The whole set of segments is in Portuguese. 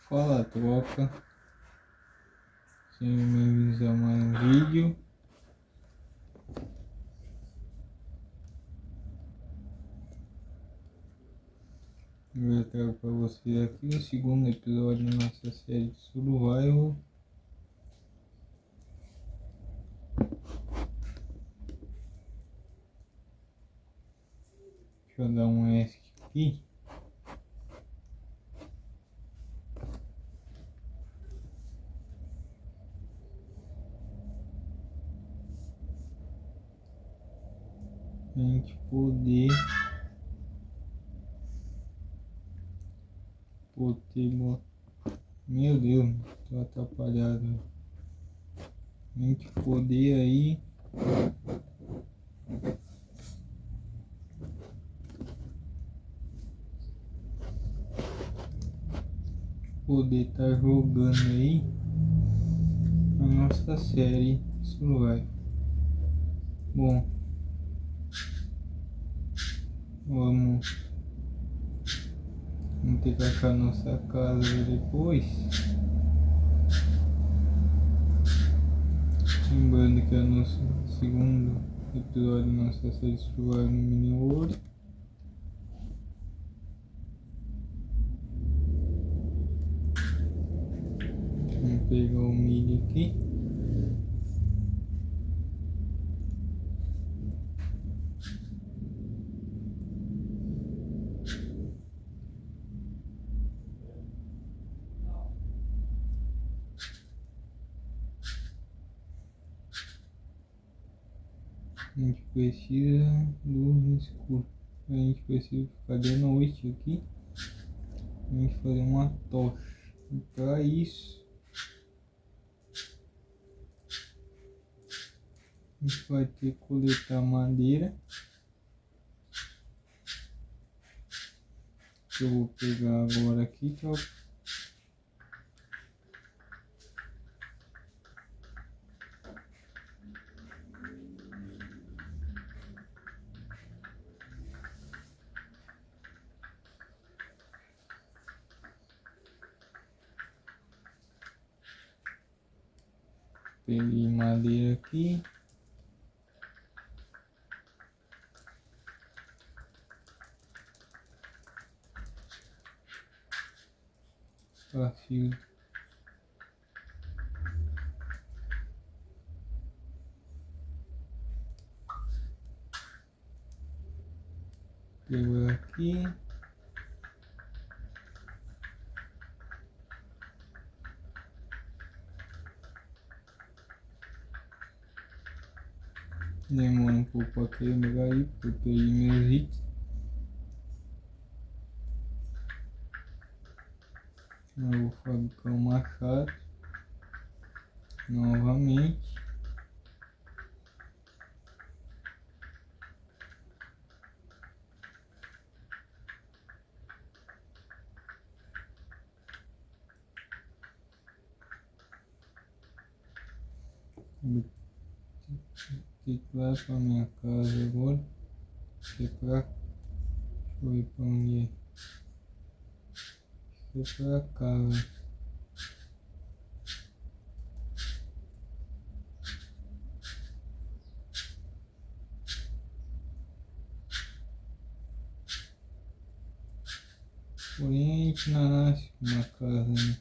Fala troca, sejam bem-vindos a mais um vídeo. Eu trago para vocês aqui o segundo episódio da nossa série de Survival. Deixa eu dar um ESC aqui. Pra gente poder meu Deus, tô atrapalhado. A gente poder aí estar jogando aí a nossa série Survival. Bom, vamos ter que achar nossa casa depois. Lembrando que é o nosso segundo episódio da nossa série Survival no Mini World. Vamos pegar o milho aqui. A gente precisa do escuro. A gente precisa ficar de noite aqui. A gente fazer uma tocha. E para isso a gente vai ter que coletar madeira. Que eu vou pegar agora aqui, tropa. Peguei madeira aqui. Fio. Pegou aqui. Demora um pouco para quebrar aí, porque eu peguei meus itens. Eu vou fabricar um machado novamente. Vou ter que ir lá para minha casa agora. Que é pra... Deixa eu ver para onde é. Acho que é pra cá, velho. Porém a gente não nasce uma casa, né?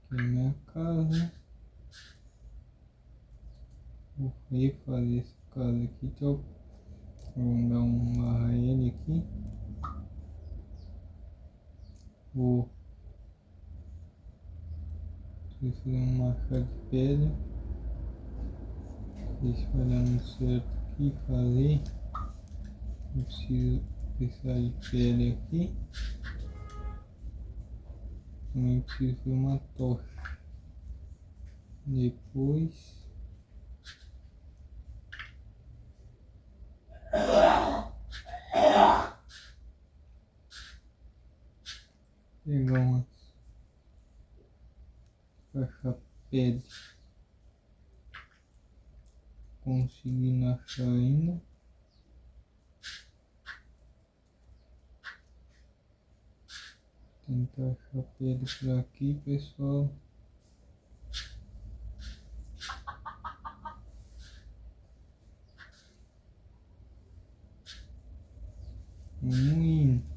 Aqui é minha casa. Vou refazer essa casa aqui, então vamos dar um barra L aqui. Vou fazer um machado de pedra. Deixa eu olhar no certo aqui, fazer. Eu preciso precisar de pedra aqui. Também preciso de uma tocha. Depois pegar uma caixa pedra. Conseguindo achar ainda. Tentar achar pedra por aqui, pessoal. Um moinho.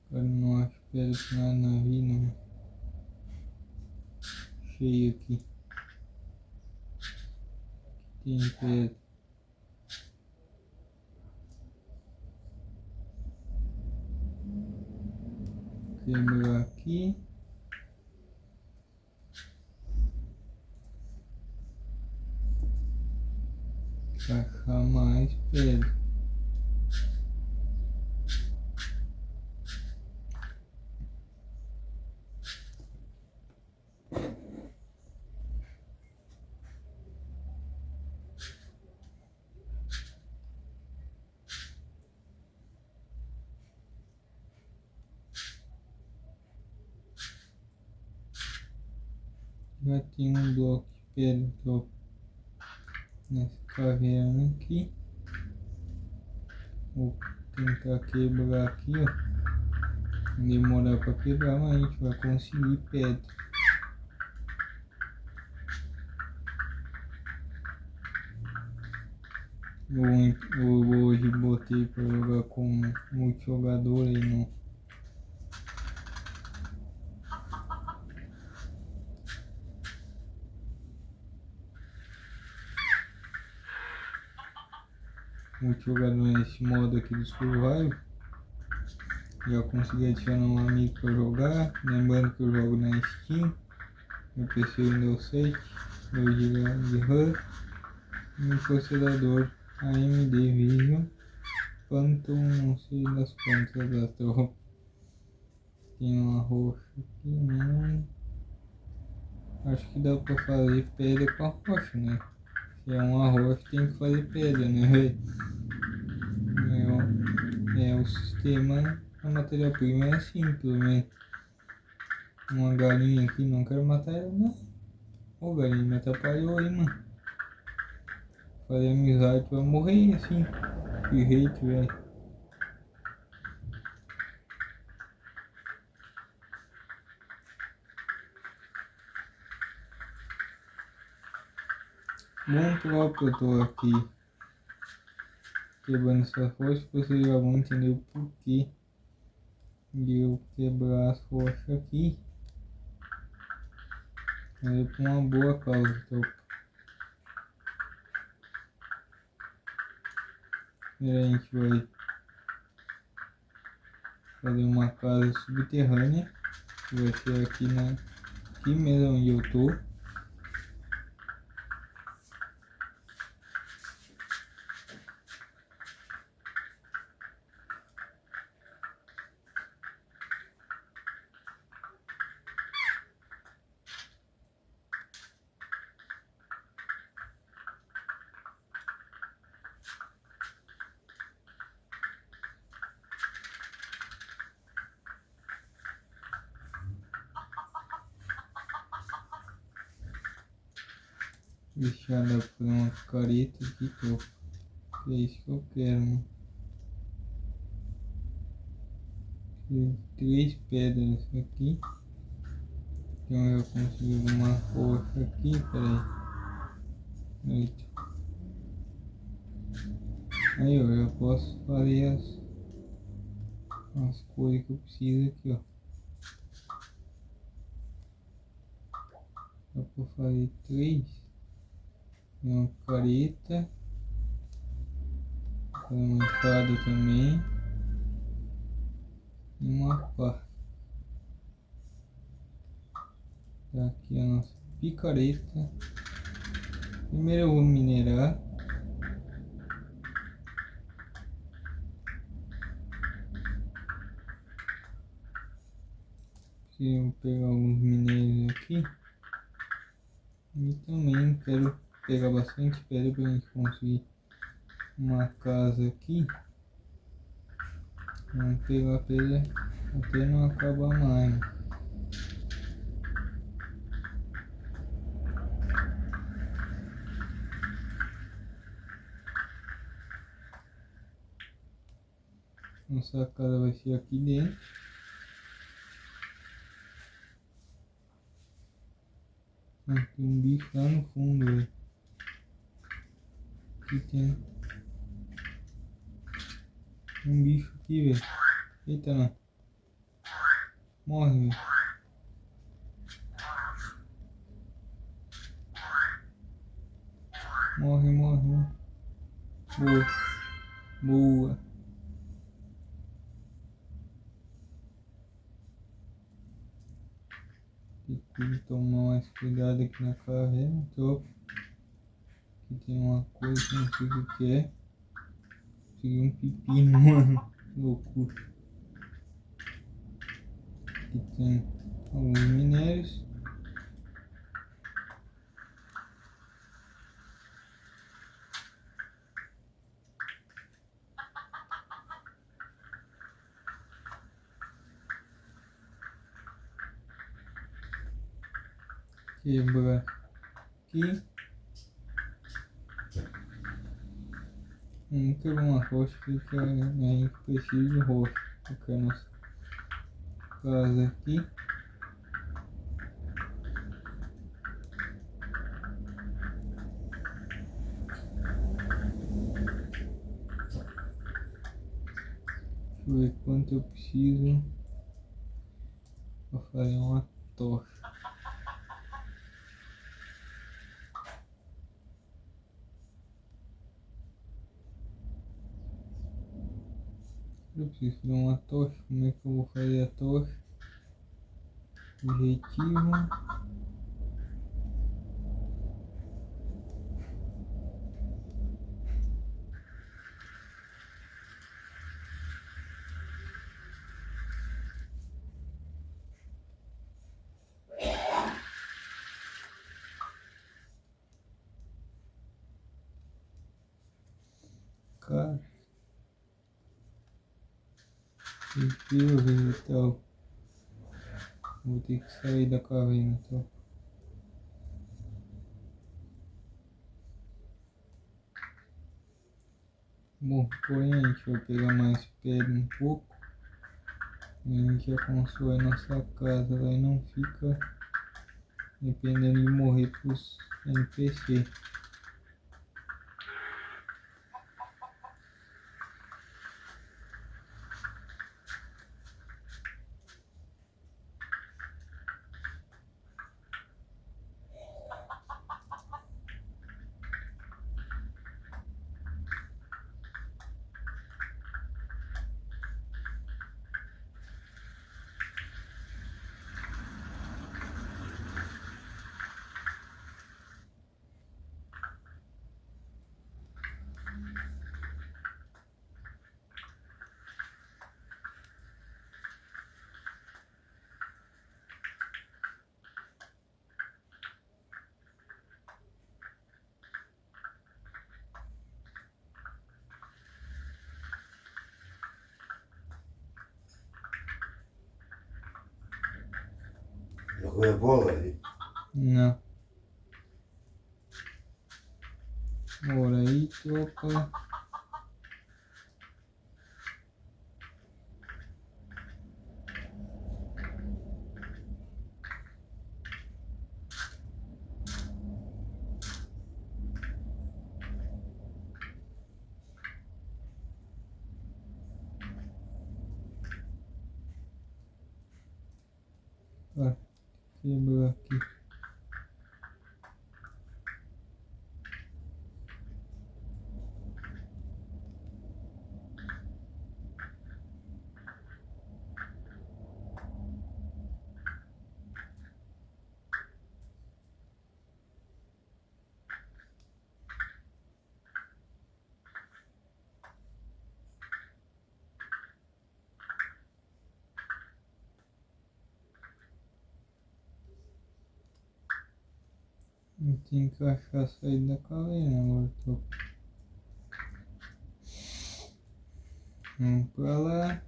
Agora não acho pedra por nada na vida, né? Cheio aqui. Tem pedra. Quebrar aqui. Achar mais pedra. Já tem um bloco de pedra top nessa caverna aqui. Vou tentar quebrar aqui, ó. Demorar para quebrar, mas a gente vai conseguir pedra. Eu hoje botei para jogar com multijogador aí no multijogador nesse modo aqui do Survival. Já consegui adicionar um amigo para jogar. Lembrando que eu jogo na Steam. Meu PC Windows 7, 2 GB de RAM e meu processador AMD Vision Phantom, não sei das quantas da tropa. Tem uma roxa aqui, não. Acho que dá para fazer pedra com a rocha, né? Se é uma rocha tem que fazer pedra, né, velho? O sistema, a matéria-prima é simples, né? Uma galinha aqui, não quero matar ela, não. Ô galinha, me atrapalhou aí, mano. Fazer amizade pra morrer assim. Que jeito, velho. Bom próprio eu tô aqui quebrando essas rochas, vocês já vão entender o porquê de eu quebrar as rochas aqui. Mas é por uma boa causa, tropa. Primeiro a gente vai fazer uma casa subterrânea, que vai ser aqui mesmo onde eu tô. Deixada por uma careta aqui, top. Que é isso que eu quero, né? Tem 3 pedras aqui. Então eu consegui uma rocha aqui, peraí. Eita. Aí eu já posso fazer as cores que eu preciso aqui, ó. Dá pra fazer 3. Uma careta. Fazer uma enxada também. E uma pá. Tá aqui a nossa picareta. Primeiro eu vou minerar. que eu pegar alguns minérios aqui. E também quero pegar bastante pedra para a gente construir uma casa aqui. Vamos pegar pedra até não acabar mais. Né? Nossa casa vai ser aqui dentro. Tem um bicho lá no fundo, velho. Aqui tem um bicho aqui, velho. Eita, não. Morre, velho. Morre, morre, morre. Boa. Boa. Tem que tomar mais cuidado aqui na caverna, tropa. Aqui tem uma coisa que não sei o que é. Peguei um pepino, mano. Que loucura. Aqui tem alguns minérios. Quebrar aqui. Vamos quebrar uma rocha porque a gente precisa de rocha. Porque a nossa casa aqui. Deixa eu ver quanto eu preciso para fazer uma tocha. Eu preciso de uma tocha. Como é que eu vou fazer a tocha? Objetivo. Cara, perfil vegetal. Vou ter que sair da caverna então. Bom, porém a gente vai pegar mais pedra um pouco. A gente já constrói nossa casa lá e não fica dependendo de morrer pros NPC. Jogou a bola ali? Não. Bora aí, tropa. Ah, quebrou aqui. Tem que achar a saída da caverna agora. Vamos pra lá.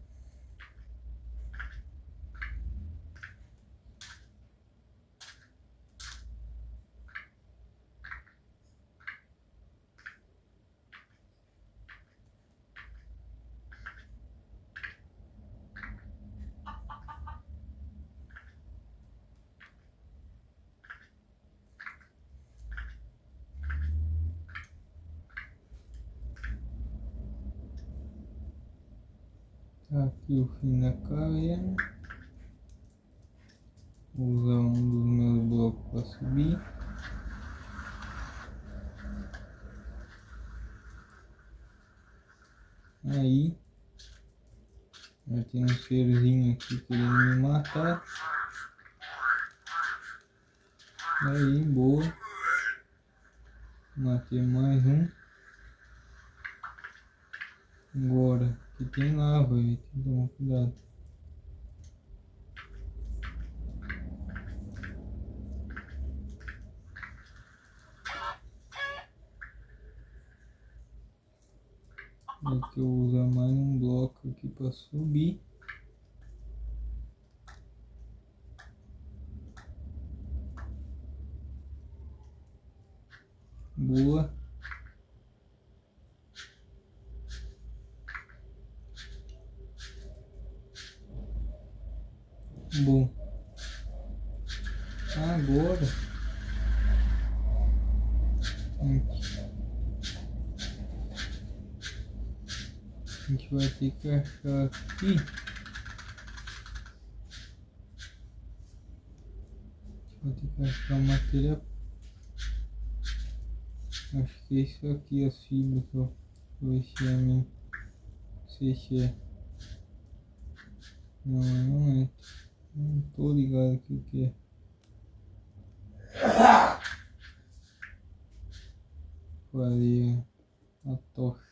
Tá aqui o fim da caverna. Vou usar um dos meus blocos para subir. Aí, já tem um serzinho aqui querendo me matar. Aí, boa. Matei mais um. Agora, aqui tem lava, tem que tomar cuidado. Aqui eu vou usar mais um bloco aqui para subir. Boa. Bom. Agora a gente vai ter que achar aqui. Vai ter que achar matéria. Acho que é isso aqui, as fibras que eu vou ver se é mesmo. Não sei se é. Não é. Não tô ligado aqui o que é. Fazer a tocha.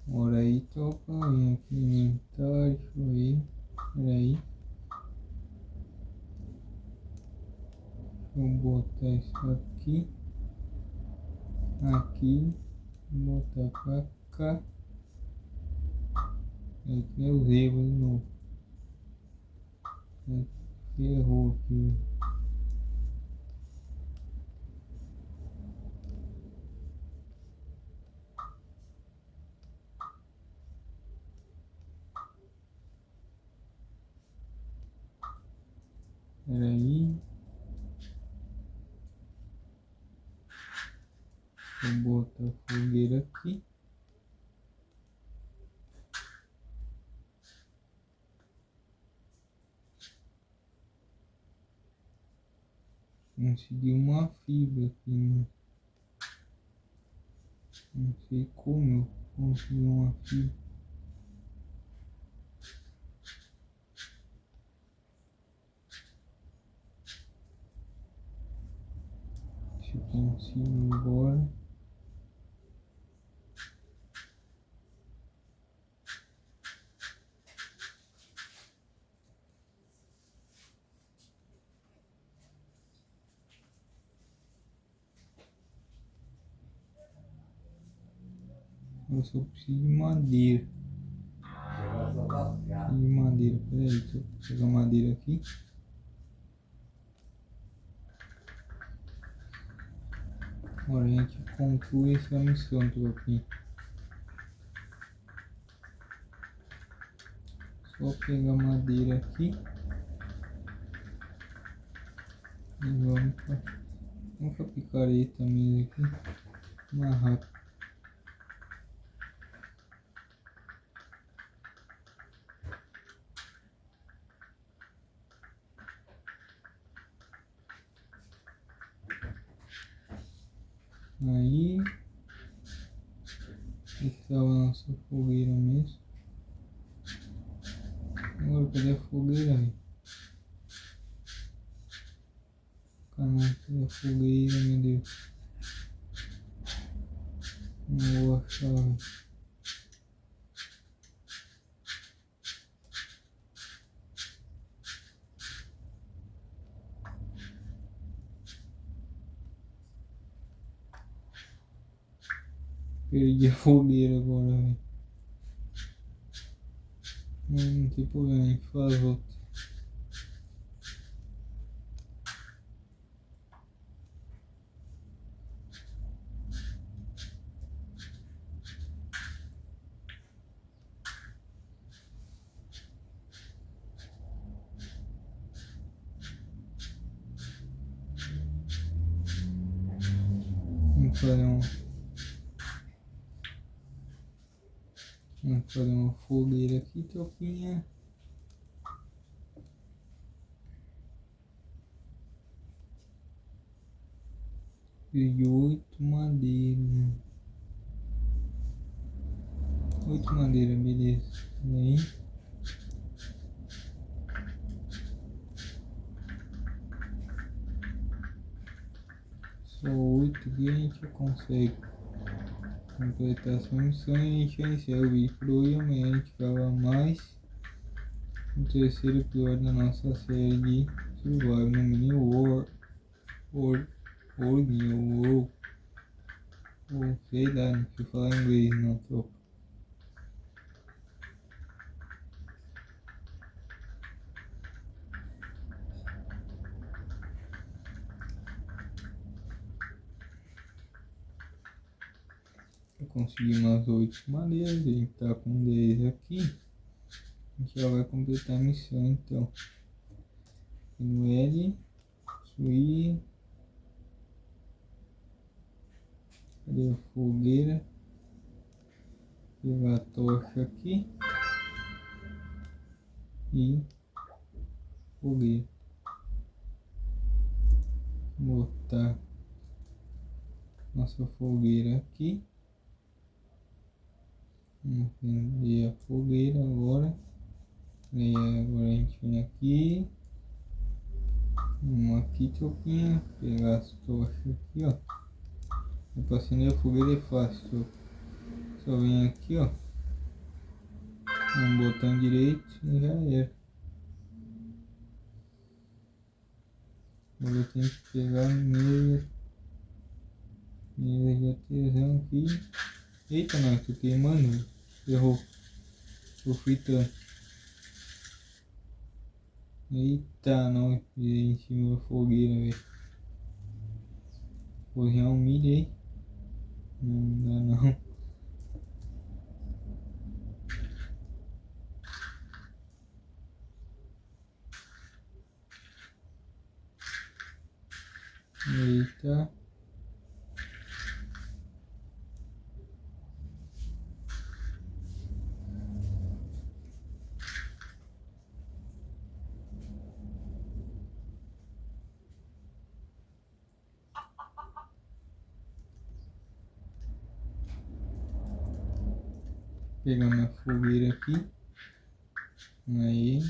Bora aí, toca. Vem aqui no inventário. Deixa eu ver. Peraí. Vou botar isso aqui. Aqui. Vou botar pra cá. Aqui é o zebra de novo. Ferrou aqui. Peraí. Vou botar a fogueira aqui. Consegui uma fibra aqui, né? Não sei como eu consegui uma fibra. Se eu consigo agora. Eu só preciso de madeira. De madeira, peraí, deixa eu pegar madeira aqui. Agora a gente conclui essa missão, tropinha. Só pegar madeira aqui. E vamos pra picareta mesmo aqui. Mais rápido. Aí estava a nossa fogueira mesmo. Agora cadê a fogueira aí? Cadê a fogueira, meu Deus? Não vou achar, velho. Perdi a fogueira agora, velho. Não tem problema, a gente faz outra. Vamos fazer uma fogueira aqui, tropinha. Peguei 8 madeiras. 8 madeiras, beleza. E aí? Só 8 aqui a gente já consegue completar essa missão e a gente já encerra o vídeo por hoje. Amanhã a gente grava mais o terceiro episódio da nossa série de Survival no Mini World, ou sei lá, não sei falar inglês não, tropa. Eu consegui umas 8 madeiras, a gente tá com 10 aqui. A gente já vai completar a missão então. E no L, subir. Cadê a fogueira? Pegar a tocha aqui. E fogueira. Botar nossa fogueira aqui. Vamos acender a fogueira agora. E agora a gente vem aqui. Vamos aqui, tropinha. Pegar as tochas aqui, ó. Para acender a fogueira é fácil. Só vem aqui, ó. Um botão direito e já era. Agora eu tenho que pegar a mesa de artesão aqui. Eita, não, tô queimando. Errou. Tô fritando. Eita, não, em cima da fogueira, velho. Cozinhar um milho aí. Não dá não. Eita. Pegar minha fogueira aqui. Aí.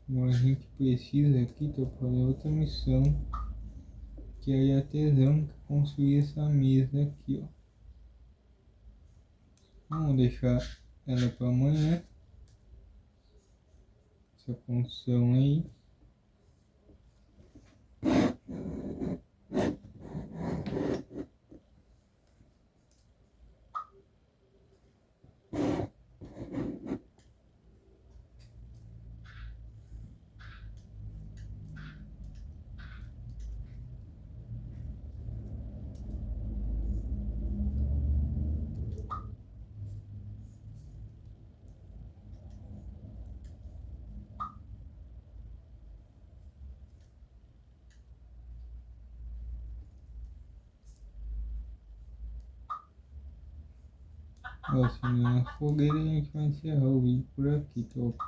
Agora a gente precisa aqui, tô fazendo outra missão. Que aí é artesão que construir essa mesa aqui, ó. Vamos deixar ela para amanhã. Essa função aí. Acendendo as fogueiras, a gente vai encerrar o vídeo por aqui, top.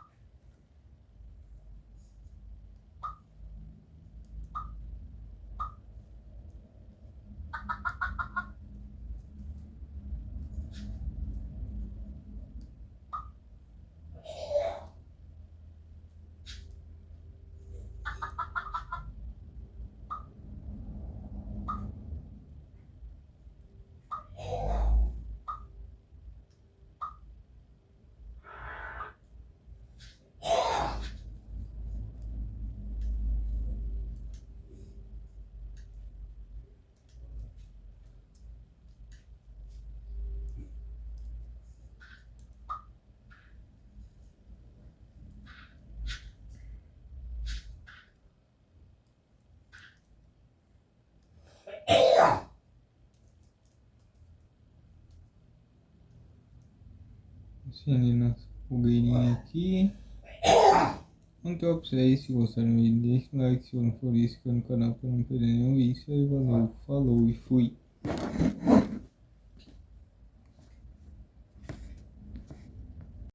Acendendo as fogueirinhas aqui. Então, pra vocês, se gostaram do vídeo, deixa um like, se não for inscrito no canal para não perder nenhum vídeo. Aí, valeu, falou e fui.